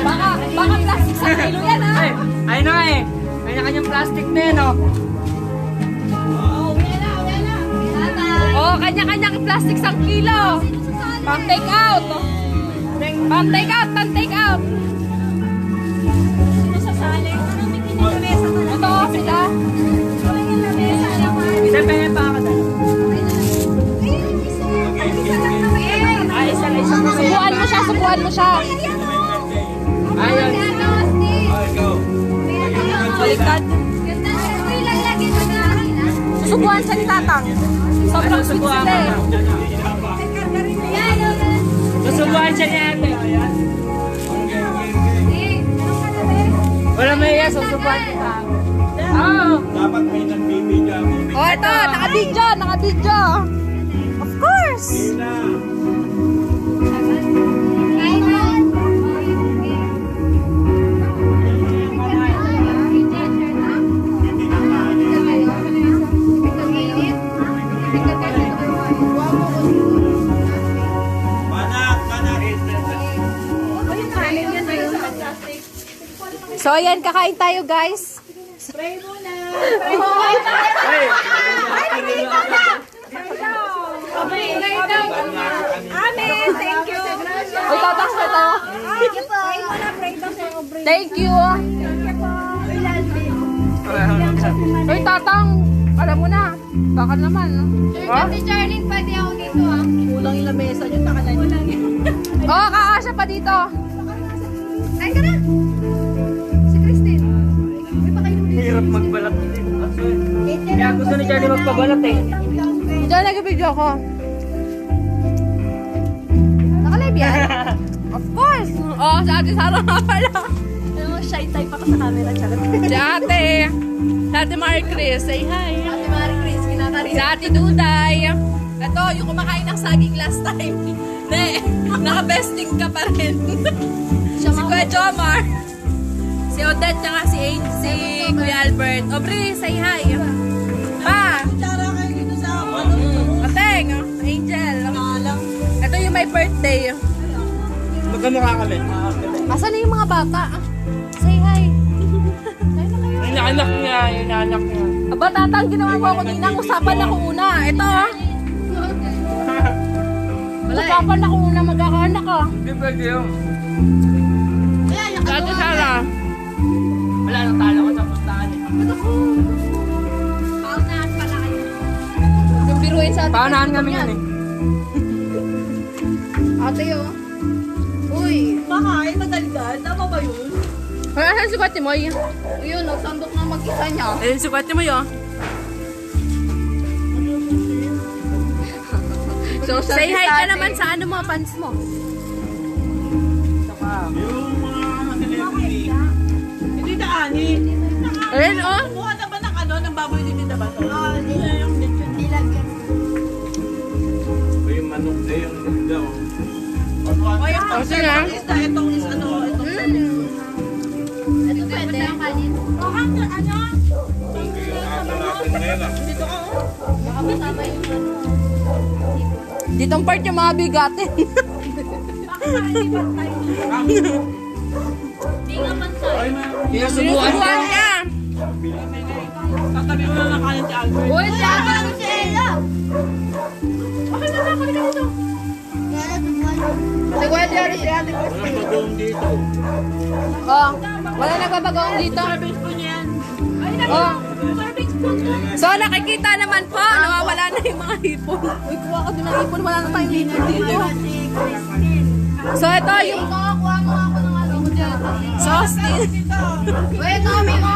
Baka plastic sa kilo yan, ha? Ay na eh. Kanya-kanyang plastic na yan, oh. Oh, kanya-kanyang plastic sa kilo. Pang take out. Pang take out, pang take out. Ito, sila. Isa pa ako dahil. Ay, isa. Subuan mo siya, subuan mo siya. Ayun. Baliktad. Susubuan siya ni Tatang. Sobrang sweet sila eh. Susubuhan siya niya ate. Wala may iya, susubuhan kita. Oh. Dapat may nagbibigyan. Oh, ito, naka-video, naka-video. Of course. So, ayan, kakain tayo, guys. Hey. Amen, thank you. Uy, tatas na to. Thank you. Uy, tatang, alam mo na. Baka naman. Si Charlene, pwede ako dito ah. Kulang ilang mesa nyo, takalan nyo. Oh, kakasya pa dito. Ay ka na! Si Christine. May pa kayo dito. Hirap magbalat din. Kaya gusto ni Charlie magpabalat eh. Diyan nag-video ko. Naka-live yan? Of course. Oh, sa ate Sarah nga pala. Ano, shy type ako sa camera, charot. Si ate. Si ate Marie Chris. Say hi. Ate Marie Chris, kinakarin. Si ate Duday. Ito, yung kumakain ng saging last time. Ne, naka-besting ka pa rin. Si Kuya Jomar. Si Odette, tsaka si Kuya Albert. Aubrey, say hi. Pa. Tara kayo dito sa Ateng, Angel. Ito yung my birthday. Magkamukha kami. Asan na yung mga bata? Say hi. Inaanak niya. Aba, tatang, ginawa mo ako ninang. Usapan ako muna. Ito, ah. Usapan ako muna, magkakaanak ka. Hindi pwede yun. Dati Sara. Wala nang talo ko sa pustahan eh. Paunahan pala kayo. Yung biruin sa atin. Paunahan kami yan eh. Ate, oh. Uy. Makain, madaligan. Tama ba yun? Kaya saan si Kwati Moy? Yun, nagsandok na mag-isa niya. Ayun si Kwati Moy, oh. So, say hi ka naman sa ano mga fans mo. Yung mga celebrity. Hindi na ani. Ayun, oh. Kumuha na ba ng ano, ng baboy din na ba ito? Oo, Nilagyan. O yung manok na yung daw. O yung Oh, sige. isda, itong is ano, itong Ito pwede ang kanin. O, ano? Hindi yung asa natin ngayon ah. Dito ka, oh. Baka masama yung ano. Ditong part yung mga bigatin. Di nga pansay. Sinusubuan ka. Sinusubuan ka. Tatabi mo na ng kanin si Albert. Uy, sabi ko si Ella. Okay na, kunin ka dito. Si Kuya Jerry, si Ate Walang bagoong dito. Oh, wala nagbabagong dito. Service po niya yan. Oh. Service po niya. So, nakikita naman po, nawawala na yung mga hipon. Uy, kuha ka din ng hipon, wala na tayong hipon dito. So, ito yung Kuha mo ako ng ano ko dyan. sauce. Wait, kami mo.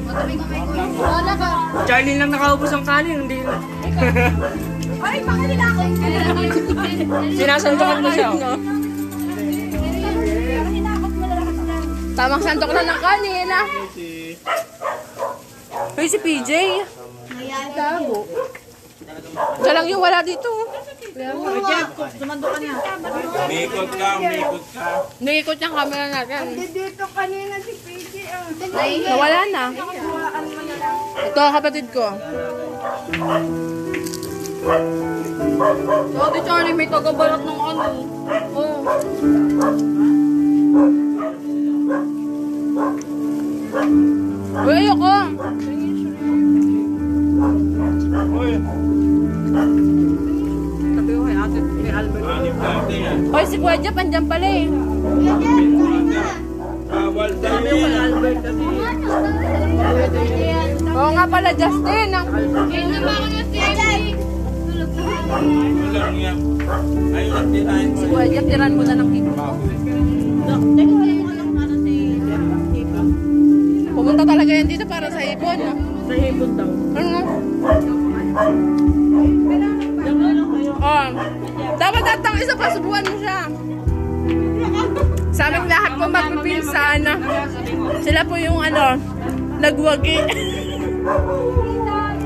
Matabi kamay ko. Wala ka. Charlie lang nakaubos ang kanin. Hindi. Ay, bakit nila ako? Sinasandukan mo siya. Oh. Tamang santok na ng kanin, ah. Uy, si PJ. Tago. Siya lang yung wala dito. Sumando ka niya. Umikot ka. Nangikot yung camera natin. Dito kanina si PJ. Nawala na. Ito, kapatid ko. So, di Charlie, may tagabalat ng ano. Oh. Anim natin yan. Hoy, si Kuya Jeff, andyan pala eh. Bawal tayo yan. Oo nga pala, Justin. Walang yan. Ayun ang tinahin mo. Si Kuya Jeff, tiran mo na ng hipon. Pumunta talaga yan dito para sa hipon. No? Sa hipon daw. Ano? Oh. Dapat datang isa pa, subukan mo siya. Sa aming lahat po magpipinsan. Sila po yung nagwagi.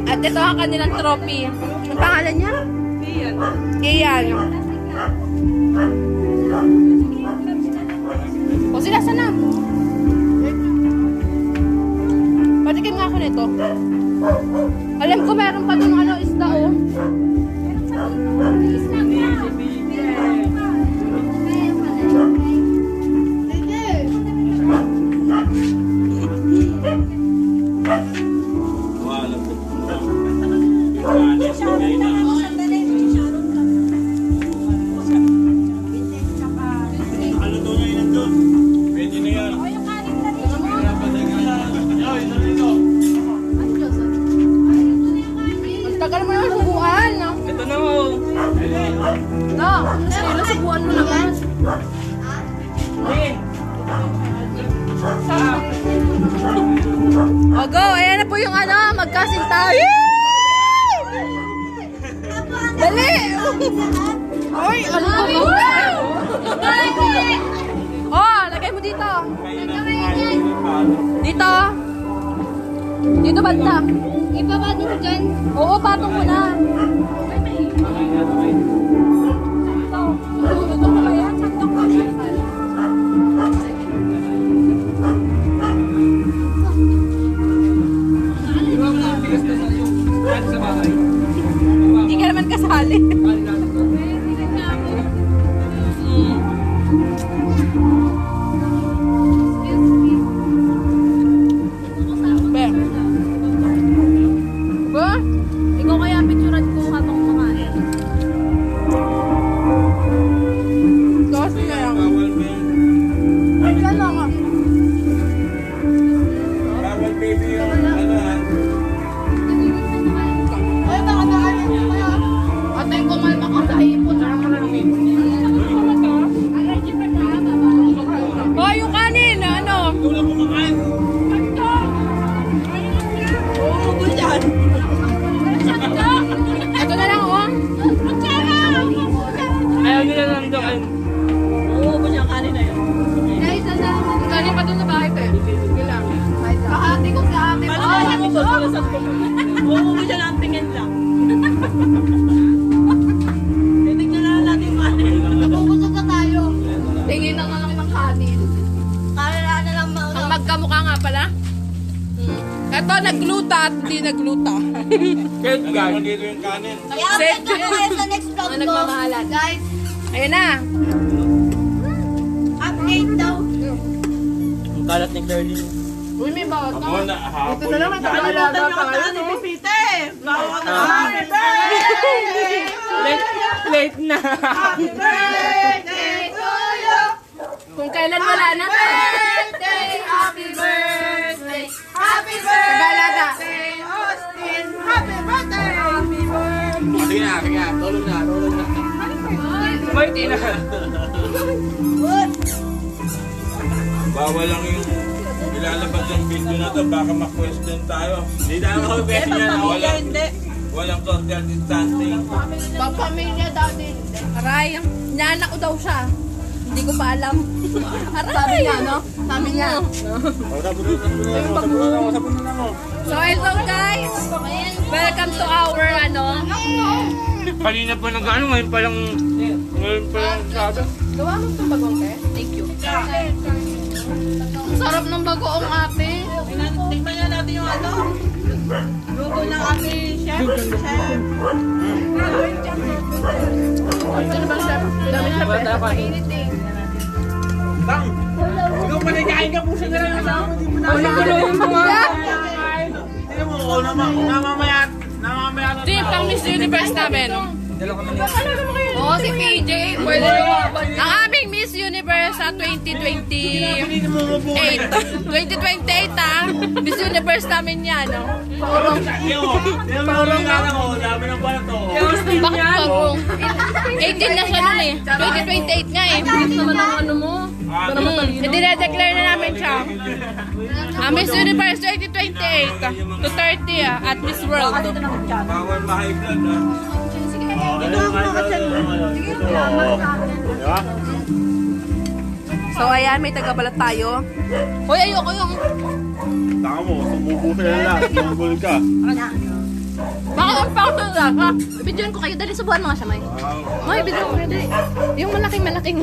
At ito ang kanilang trophy. Ang pangalan niya? Ian. O sila, sana? Patikim nga ako nito. Alam ko meron pa dun isda oh. Walang tutulong. Yung anis, okay na. Ano doon na yun doon? Pwede na yan. Ang tagal mo yung subuan. No? Ito na oh. No, sila subuan mo naman. O go, ayan na po yung magkasinta. Dali! Oy, ano ba Oh, lagay mo dito. Kayo na kumain ng palo. Dito. Dito banda. Ipapatong ko dyan. Oo, patong ko na. Hindi ka naman kasali. Be. Ba? Ikaw kaya picturean ko habang kumakain. Kasi na lang. Bawal ba yun? Ay, ano ka? Bawal baby yung ha? Ay, baka nakalit niya kayo. Atay ko malma ka sa hipon. Oh, yung kanin, Tulong ko makain. Ito na lang, oh. Ayaw nila lang doon. Uubo niya kanin na yun. Guys, ano? Kanin pa doon sa bahay, te. Sige lang. Kahati ko si ate. Paano ko sa uubo siya lang tingin lang. Titignan na natin yung kanin. Nabubusog na tayo. Tingin na nga lang ng kanin. Kala na lang Ang magkamukha nga pala. Ito, nagluta at hindi nagluta. Kahit gawin dito yung kanin. Set. Ito kayo sa next vlog Mga ko. nagmamahalan. Guys, Ayun na. update daw. Ang kalat ni Curly. Uy, may bawat Ako na, hapon. Ito na naman. Nakalimutan niyo kanta ni Pipite. Bawa ka na. Happy birthday! Late na. Happy birthday to you. Kung kailan wala na. Happy birthday. Happy Tagalaga. Austin. Happy birthday. Happy birthday. Sige na. Tulong na. Birthday na. Bawal lang yung ilalabas yung video na to. Baka ma-question tayo. Hindi na ako question yan. Walang social distancing. Pamilya dati. Aray, naanak ko daw siya. Hindi ko pa alam. Aray. Sabi niya, no? Sabi niya. So, hello guys. Welcome to our, Kanina pa nag-ano, ngayon pa lang sabi. Gawa mo itong bagong, te? Thank you. Ang sarap ng bagoong ate. Tingnan nga natin yung lugo ng aming chef. Sino bang chef? Dami chef eh. Bang! Ikaw pa nagkain ka po siya na lang sa ako. Hindi mo na. Hindi mo, namamaya. Ito yung pang Miss Universe namin. Oo, si PJ. Pwede lumabas. Ang aming Miss Universe sa 2028. 2028 ah. Miss Universe namin yan. No? Parang dami ng bato. Bakit parang? 18 na siya nun eh. 2028 nga eh. Bilis naman ang ano mo. I-declare na namin siya. Miss Universe 2028 to 30 at Miss World. Bawal ma-high blood ah. So ayan, may tagabalat tayo. Hoy, ayoko yung... Taka mo, sumuko sila lahat. Sumugol ka. Bakit ang pangit na ha? Bidyoan ko kayo. Dali, subuhan mga siya, May. May, bidyoan ko kayo. Dali. Yung malaking.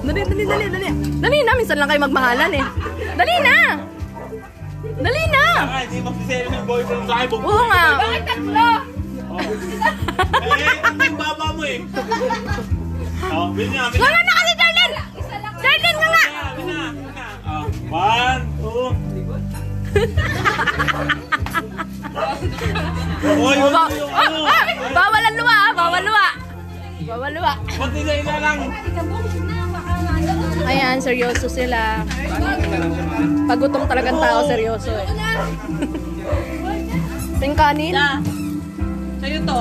Dali. Dali na, minsan lang kayo magmahalan eh. Dali na! Ay, hindi magsiselo ng boyfriend sa akin. Oo nga. Bakit tatlo? Ang baba mo eh. Bilhin na. Wala na kasi, Darlene! Darlene nga nga! One, two. Oy, Bawal ang luwa, bawal luwa. pati na ina lang. Ayan, seryoso sila. Pagutom talagang tao, seryoso eh. Ting kanin? Sa'yo to.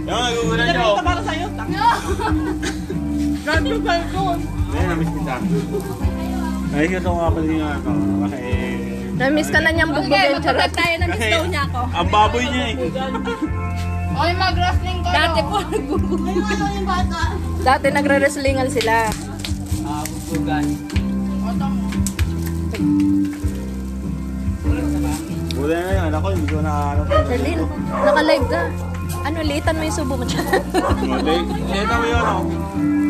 Yung nagugulan nyo. Ito para sa'yo. Grabe yung balkon. Ayun, namiss kita. Ay, ito nga pala yung ano. Na-miss ka na niyang bugbugin, charot. Kasi ang baboy niya eh. Oy, mag-wrestling kayo. Dati po, dati nagre-wrestlingan sila. Buti na yan, ako hindi ko na Darlene, naka-live ka. Ano, litan mo yung subo mo dyan. Ito mo yun oh.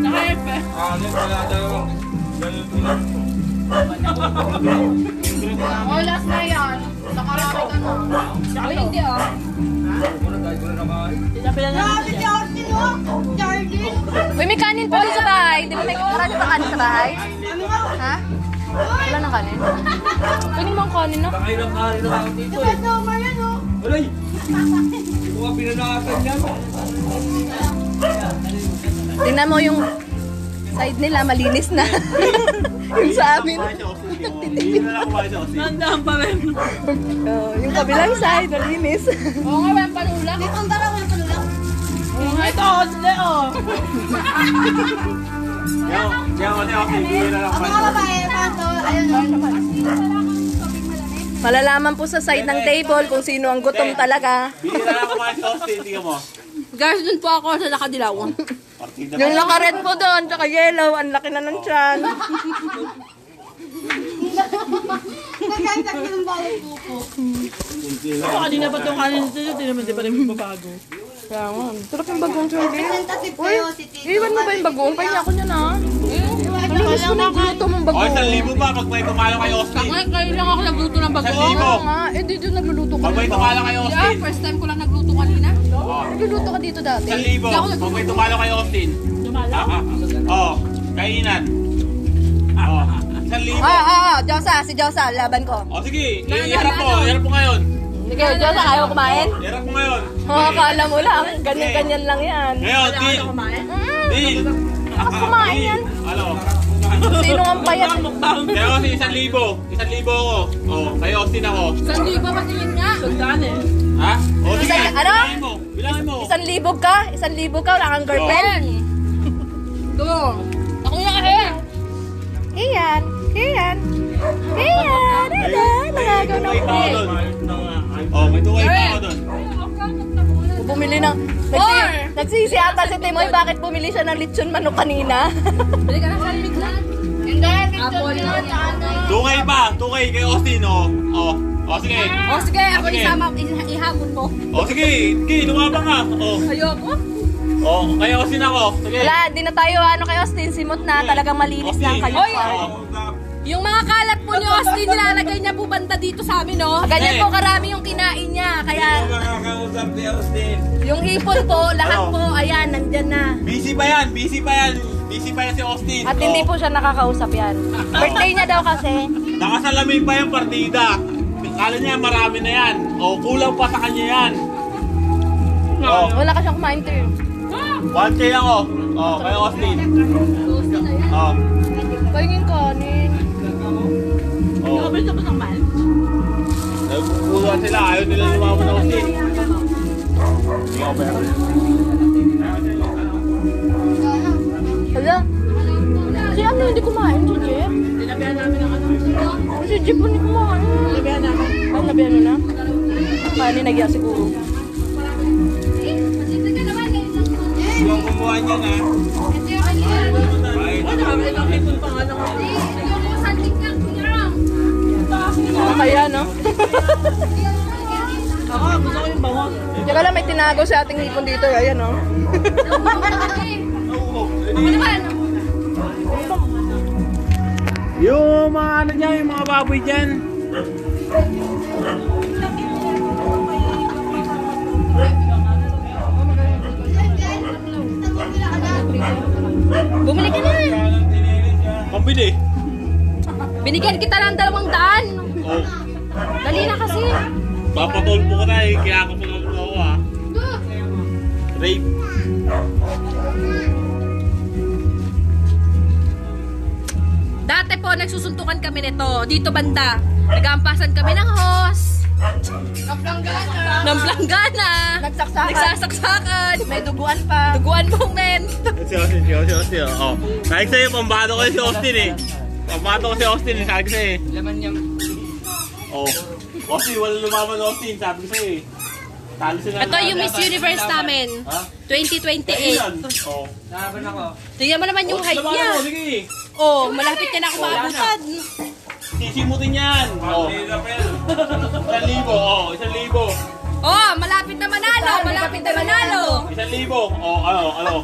Naka-live pa. Wala dalawang. Oh, last na yan. Nakarami ka na. Ay, hindi ah. Grabe si Austin, oh. Charlie. Uy, may kanin pa rin sa bahay. Di ba may marami pa kanin sa bahay? Ha? Wala nang kanin? Pwede mo ang kanin, no? Diba, Summer yan, oh. Tingnan mo yung side nila, malinis na. Yung sa amin. Hindi na lang kumain sa Austin. Tandaan pa rin. Oh, yung kabilang side, malinis. Oo nga, walang panulak. Dito ang daraw yung panulak. Ito, Austin, oh. Yan kasi Austin, hindi na lang Ang mga babae, pato, ayun, oh. Malalaman po sa side ng table kung sino ang gutom talaga. Hindi na lang kumain sa Austin, tingnan mo. Guys, dun po ako sa nakadilaw. Partida Yung naka-red po doon, tsaka yellow, ang laki na ng tiyan. Nagkaitak ng bawal pupo. Ako kanina pa itong kanin dito, di pa rin mababago. Kaya nga, sarap yung bagong Charlie. Representative kayo, si Tito. Iwan mo ba yung bagong? Kanya ako niyan ah. Malinis ko na yung gluto mong O, bagong. 1,000 ba pag may tumalo kay Austin? Kayo lang ako nagluto ng bagong. 1,000. Oo nga, eh dito nagluluto ka. Pag may tumalo kay Austin? First time ko lang nagluto kanina. Oh, Nagluluto ka dito dati. 1,000. Pag may tumalo kay Austin? Oh, kainan. Oh, 1,000. Si Josa, laban ko. O sige, iharap mo ngayon. Sige, Josa, ayaw kumain? Iharap mo ngayon. Akala mo lang, ganyan-ganyan lang yan. Ngayon, deal. Deal. Ako kumain Deal. yan. Ano? Sino ang payat? Kaya kasi 1,000. 1,000 ako. Oh, kay Austin ako. Sandi ba patingin nga? Sundaan, eh. Ha? O sige, Ano? bilangin mo. 1,000 ka? 1,000 ka? Wala kang girlfriend? Ito. Ako na kasi. Iyan. Nangagaw na ako eh. Oh, may tuway pa ako doon. Bumili ng... Nagsisi ata si Timoy bakit bumili siya ng lechon manok kanina. Bili ka na sa biglan. Hindi, dito yun. Tukay pa, tukay kay Austin, oh. Oh, sige. O sige, ako Sige. isama, ihamon mo. Oh, sige, lumabang ka. Oh, Ayoko. oh, kay Austin ako. Sige. Wala, di na tayo kay Austin, simot na, talagang malinis na ang kanyang part. Yung mga kalat po ni Austin, nilalagay niya po banda dito sa amin, no? Ganyan po karami yung kinain niya, kaya Makakausap ni Austin. yung ipon po, lahat po, ayan, nandyan na. Busy pa yan si Austin. At hindi po siya nakakausap yan. Birthday niya daw kasi. Nakasalamin pa yung partida. Kala niya marami na yan. O, kulang pa sa kanya yan. Oh, Wala ka siyang kumain to. 1K ako. Oh, kay Austin. Oh. Pahingin kanin. Oh. Kapit ka ba ng man? Nagpupulan sila. Ayaw nila lumama ng Austin. Hindi ako pera. Hala. Si ano hindi kumain si Jeff? Tinabihan namin ang ano. Si Jeff hindi kumain. Tinabihan namin. Ay, nabihan mo na? Kanin nagya siguro. Yung kumuha niya na. Oh, nakakita ng hipon pa nga ng ano. Kaya no? Ako, gusto ko yung bawang. Tsaka lang may tinago sa ating hipon dito. Ayan no? Yung mga ano dyan, yung mga baboy dyan. Bumili ka na. Pambili. Binigyan kita ng 200. Oh. Dali na kasi. Papatulpo ko na eh. Kaya ako pinulpo ako ah. Rape. Dati po, nagsusuntukan kami nito. Dito banda. Nagampasan kami ng hose. Ng planggana. Nagsaksakan. Nagsasaksakan. May duguan pa. Duguan mong men. Si Austin. Oh. Sabi ko sa'yo, pambato ko si Austin eh. Pambato ko si Austin eh. Sabi ko sa'yo eh. Laman niya. Oh. Austin, wala lumaban Austin. Sabi ko sa'yo eh. Talo sila. Ito yung Miss Universe namin. Ha? 2028. Oh. Laban ako. Tingnan mo naman yung height Lumaban niya. mo, sige. Oh, malapit ka na ako maabutan. Sisimutin yan. Oh. 1,000. Oh, 1,000. Oh, malapit na manalo. Malapit na manalo. 1,000. Oh, ano.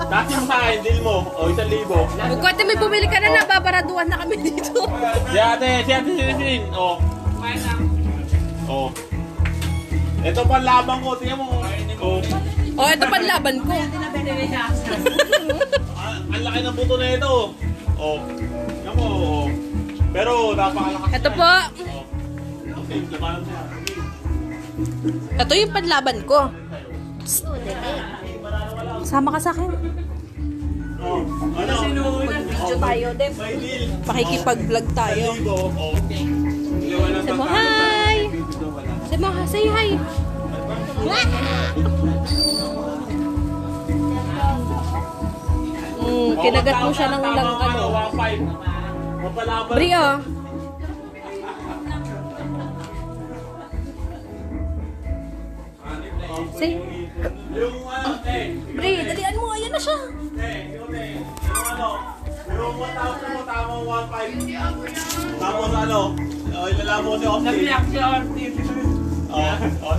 Dati mo sa akin, deal mo. Oh, 1,000. Kung may bumili ka na, nababaraduan na kami dito. Si ate, sinisin. Oh. Oh. Ito pa laban ko, tingnan mo. Oh. Oh, ito panlaban ko. Ang laki ng buto na ito. Oh. Tingnan mo. Oh. Pero napakalakas. Ito na po. eh. Oh. Okay, labanan mo. Ito yung panlaban ko. Sama ka sa akin. Oh. Ano? Video tayo, Deb. May deal. Pakikipag-vlog tayo. 1,000. Oh. Say mo hi. Say mo hi. Say hi. Kinagat mo siya ng lang ano. 1,500. Mapalaban. Bri, oh. Say. Yung ano, Bri, dalian mo. Ayan na siya. yung ano, yung 1,000 mo, tama 1,500. Tapos ano, ilala mo si Austin. Si Ortiz.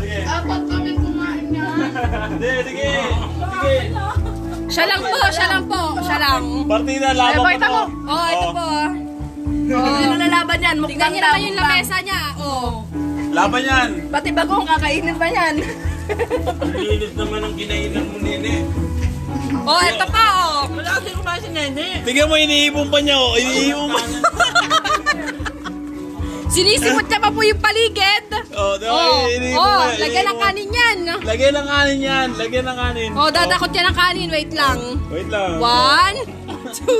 Sige. Apat kami kumain niya. Sige. Siya lang po. Siya lang po. Siya lang. Partida, laban Ay, pa to. Oh, ito po. Sino nalaban yan? Tingnan niyo naman yung lamesa niya. Oh. Laban yan. Pati bagong kakainin pa yan. Linis naman ang kinainan mo, nene. Oh, ito pa, oh. Wala kasi kumain si Nene. Tingnan mo, iniipon pa niya, oh. Iniipon pa. Sinisimot niya pa po yung paligid. Oh, diba? Oh, Iniipon oh, pa, lagyan ng iniipon. kanin yan. Lagyan ng kanin yan. Lagyan ng kanin. Oh, dadakot yan ng kanin. Wait lang. Wait lang. 1, 2.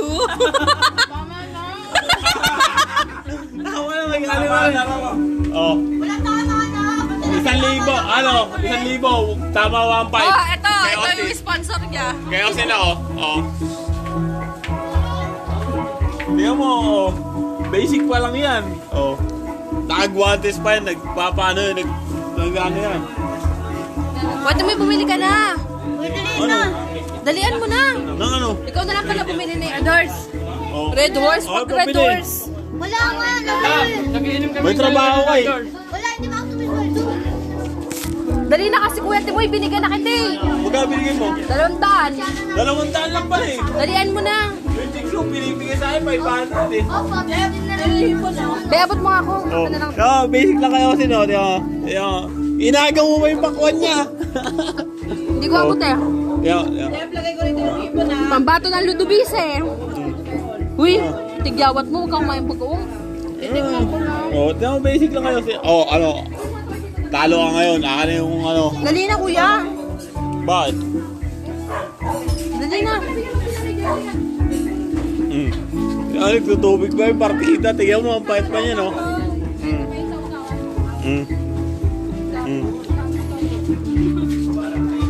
Tawa na, may kanin na. Oh. 1,000. Ano? 1,000. Tama 1,500. Oh, ito. Kay Ito Austin. yung sponsor niya. Kaya sila, oh. Oh. Tingnan mo, oh. Basic pa lang yan. Oh. Nakagwantes pa yan. Nagpapaano yun. Nag-ano yan. Pwede mo bumili ka na. Ano? Dalian mo na. Nang ano? Ikaw na lang pala bumili ni Red Horse. Oh. Red Horse? Oh, Pag Red pabili. Horse. Wala nga. Nagiinom kami. May trabaho ka eh. Wala, hindi ba ako tumigil? Dali na kasi Kuya Timoy, binigyan na kita eh. Magkano binigay mo? 200. 200 lang pala eh. Dalian mo na. Yung chicks yung binibigay sa akin, 500 eh. Opo, din na lang. Kaya abot mo nga ako. Oh. Ito na lang. Oh, basic lang kayo kasi no. Inaagaw mo ba yung pakwan niya? Hindi ko abot eh. Yeah. Lagay ko rito yung hipon na. Pambato ng Ludubis eh. Uy, tigyawat mo, huwag kang kumain pag-uong. Oh, basic lang kayo kasi. Oh, ano. Talo ka ngayon. Akin na yung ano. Dali na kuya. Bakit? Dali na. Ano, tutubig ba yung partida? Tingnan mo, ang pahit pa niya, no?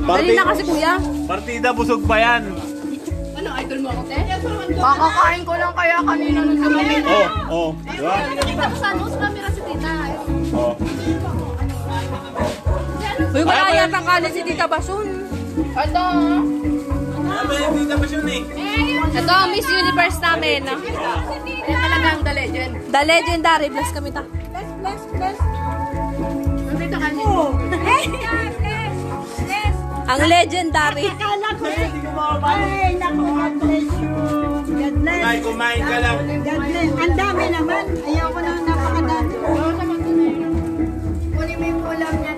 Dali na kasi kuya. Partida, busog pa yan. Ano, idol mo ako, te? Kakakain ko lang kaya kanina nung lumamit. Diba? Kita ko sa nose camera si tita. Oh. Uy, wala yatang kanin si Tita Basun. Ito. Ano ba yung dita pa siya eh? Ito, Miss Universe namin. Yan talagang the legend. The Legendary. Bless kami ta. Nandito kanina. Ang Legendary. Akala ko ay, naku, God bless you. God bless. Ay, kumain ka lang. God bless. Ang dami naman. Ayaw ko na napakadami. Kunin mo yung ulam niya.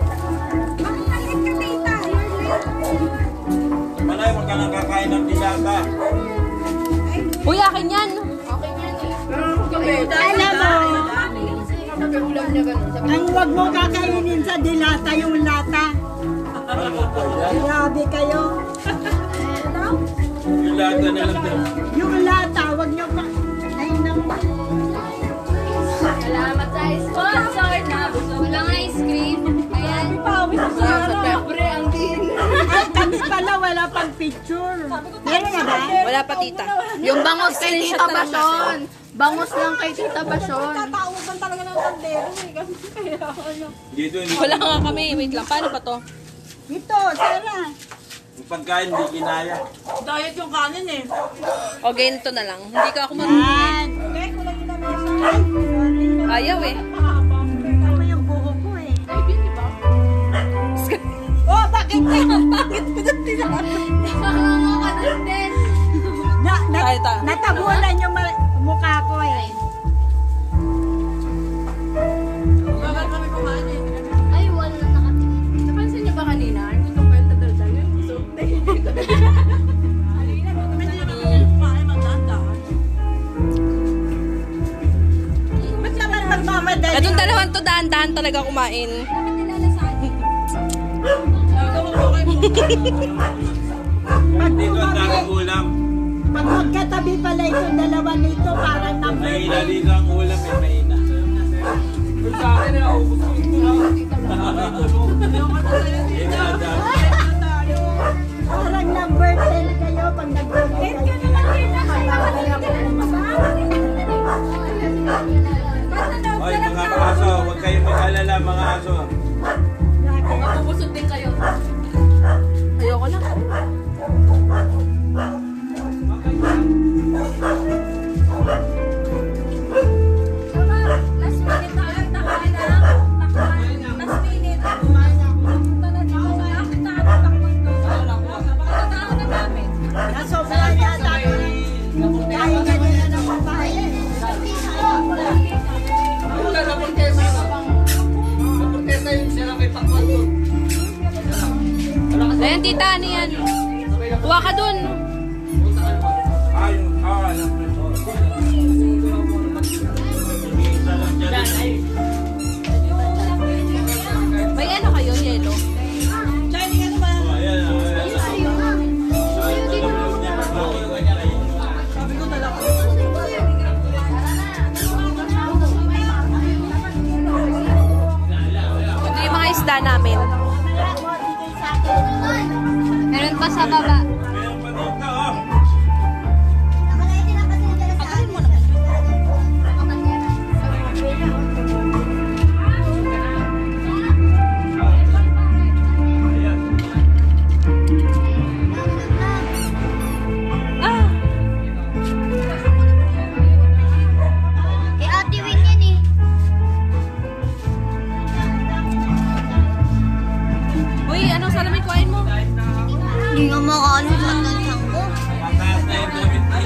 Makakalit ka, tita. Manay, huwag ka nang kakain ng dilata. Uy, akin yan. Okay yan eh. Alam mo, Ulam niya ganun. Sabi ang wag mo kakainin sa dilata yung lata. Grabe kayo. Dilata na lang daw. Yung lata, wag nyo pa. Ay, naku. salamat sa ice cream. Sorry na. Walang ice cream. Ayan. Sa pepre ang din. Ay, kami pala wala pang picture. Meron na ba? Wala pa, tita. Yung bangos kay Tita Bason. Bangos lang kay Tita Bason. Dito, hindi. Wala nga kami. Wait lang. Paano pa to? Ito, Sarah. Yung pagkain, hindi kinaya. Diet yung kanin eh. O, ganito na lang. Hindi ka ako mag... Yan. Ayaw eh. Tama yung buho ko eh. Oh, bakit yan? Bakit pinagtilaan? Nakakanga ka dun din. Tayo ta. Natabunan yung mukha ko eh. Bakit kami kumain eh? Ay, wala na nakatingin. Napansin niyo ba kanina? Yung itong kwenta daldal yun. So, Kumain magdandaan. Ba't naman magmamadali? itong dalawang to, daan-daan talaga kumain. Dito ang daming ulam. Pag magkatabi pala itong dalawa nito, parang number Mahina dito ang ulam eh, mahina. Sa akin na ubos ko. Parang number 10 kayo pag nag-compare Hoy, mga aso, huwag kayong mag-alala mga aso. Mapupusod din kayo. Ayoko na. Last minute na lang, nakain na lang. Last minute. Punta na dito sa akin na takot to. Pagkatao na namin. Nasobra yata ako. Kaya ganyan na ng babae. Ayan, tita, ano yan? Kuha ka dun. Alam mo. Isa lang dyan. May ano kayo, yelo? Oh, ayan, ayan. Alam niya, Sabi ko dalawa. Ito yung mga isda namin. Meron pa sa baba. meron pa dito, oh. Ayan. Ah! Kay Ate Win yan eh. Uy, anong salamin kuhain mo? Hindi nga makaano sa tansang ko. Mataas na yung damit ni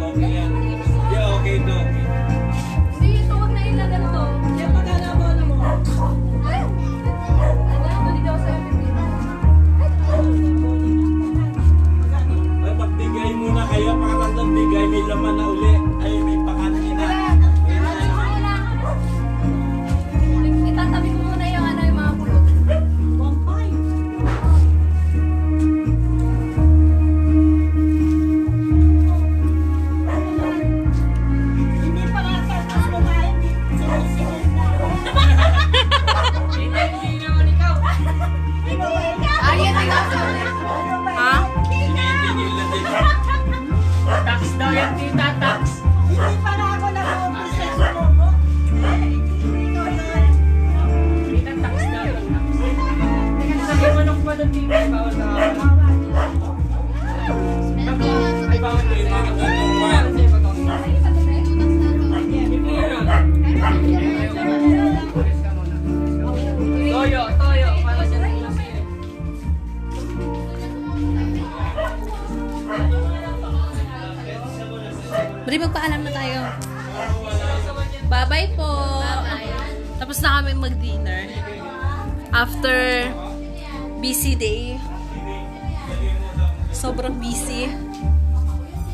Okay yan. Yeah, okay to. Hindi, ito huwag na ilagan to. Yan pagkala mo ano mo. Ay, hindi daw sa Ay, magbigay muna kayo. Pakatandang bigay. May laman na uli. Ay, may pakanin na. Tapos na kami mag-dinner. After busy day. Sobrang busy.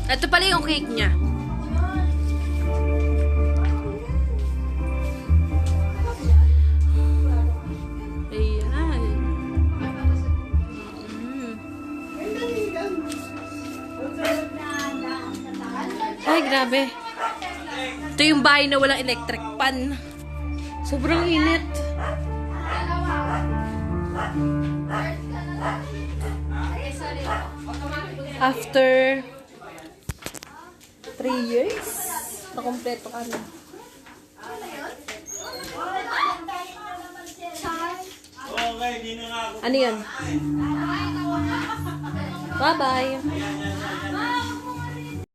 Ito pala yung cake niya. Ayan. Ay, grabe. Ito yung bahay na walang electric pan. Sobrang init. After 3 years, nakompleto kami. Okay, di na nga ako. Ano yun? Bye-bye.